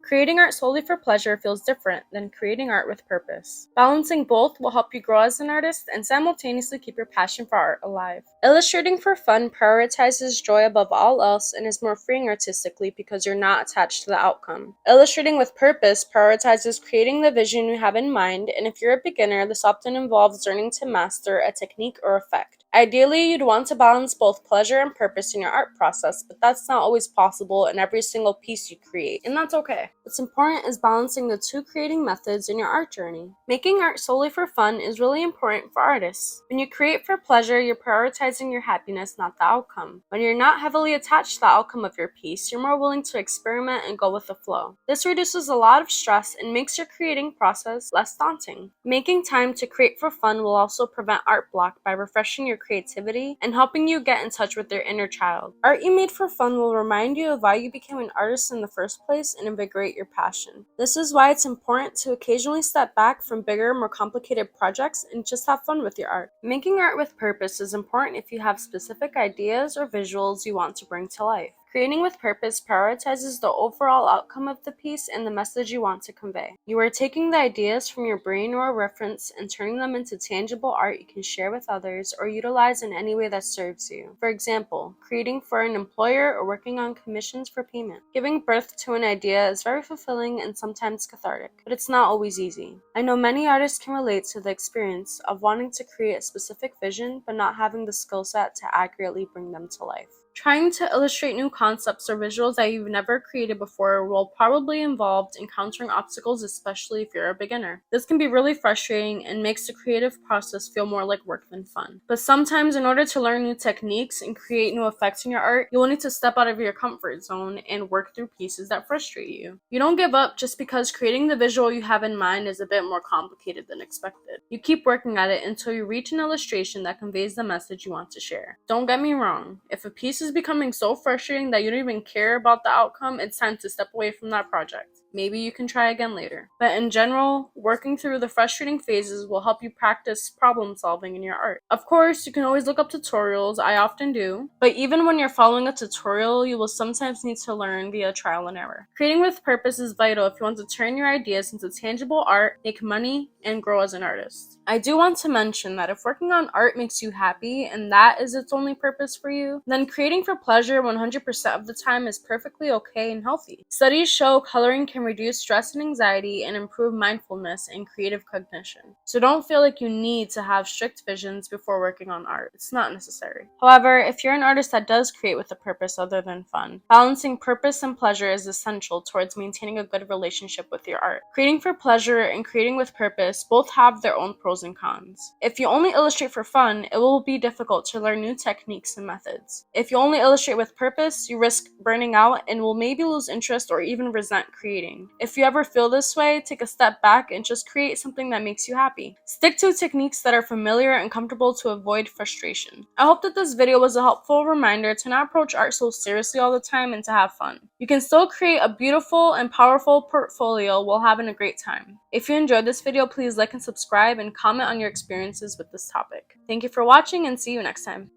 Creating art solely for pleasure feels different than creating art with purpose. Balancing both will help you grow as an artist and simultaneously keep your passion for art alive. Illustrating for fun prioritizes joy above all else and is more freeing artistically because you're not attached to the outcome. Illustrating with purpose prioritizes creating the vision you have in mind, and if you're a beginner, this often involves learning to master a technique or effect. Ideally, you'd want to balance both pleasure and purpose in your art process, but that's not always possible in every single piece you create, and that's okay. What's important is balancing the two creating methods in your art journey. Making art solely for fun is really important for artists. When you create for pleasure, you're prioritizing your happiness, not the outcome. When you're not heavily attached to the outcome of your piece, you're more willing to experiment and go with the flow. This reduces a lot of stress and makes your creating process less daunting. Making time to create for fun will also prevent art block by refreshing your creativity and helping you get in touch with your inner child. Art you made for fun will remind you of why you became an artist in the first place and invigorate your passion. This is why it's important to occasionally step back from bigger, more complicated projects and just have fun with your art. Making art with purpose is important if you have specific ideas or visuals you want to bring to life. Creating with purpose prioritizes the overall outcome of the piece and the message you want to convey. You are taking the ideas from your brain or a reference and turning them into tangible art you can share with others or utilize in any way that serves you. For example, creating for an employer or working on commissions for payment. Giving birth to an idea is very fulfilling and sometimes cathartic, but it's not always easy. I know many artists can relate to the experience of wanting to create a specific vision but not having the skill set to accurately bring them to life. Trying to illustrate new concepts or visuals that you've never created before will probably involve encountering obstacles, especially if you're a beginner. This can be really frustrating and makes the creative process feel more like work than fun. But sometimes, in order to learn new techniques and create new effects in your art, you will need to step out of your comfort zone and work through pieces that frustrate you. You don't give up just because creating the visual you have in mind is a bit more complicated than expected. You keep working at it until you reach an illustration that conveys the message you want to share. Don't get me wrong, if a piece is becoming so frustrating that you don't even care about the outcome, it's time to step away from that project. Maybe you can try again later. But in general, working through the frustrating phases will help you practice problem solving in your art. Of course, you can always look up tutorials, I often do, but even when you're following a tutorial, you will sometimes need to learn via trial and error. Creating with purpose is vital if you want to turn your ideas into tangible art, make money, and grow as an artist. I do want to mention that if working on art makes you happy and that is its only purpose for you, then creating for pleasure 100% of the time is perfectly okay and healthy. Studies show coloring can reduce stress and anxiety and improve mindfulness and creative cognition. So don't feel like you need to have strict visions before working on art. It's not necessary. However, if you're an artist that does create with a purpose other than fun, balancing purpose and pleasure is essential towards maintaining a good relationship with your art. Creating for pleasure and creating with purpose both have their own pros and cons. If you only illustrate for fun, it will be difficult to learn new techniques and methods. If you only illustrate with purpose, you risk burning out and will maybe lose interest or even resent creating. If you ever feel this way, take a step back and just create something that makes you happy. Stick to techniques that are familiar and comfortable to avoid frustration. I hope that this video was a helpful reminder to not approach art so seriously all the time and to have fun. You can still create a beautiful and powerful portfolio while having a great time. If you enjoyed this video, please like and subscribe and comment on your experiences with this topic. Thank you for watching and see you next time.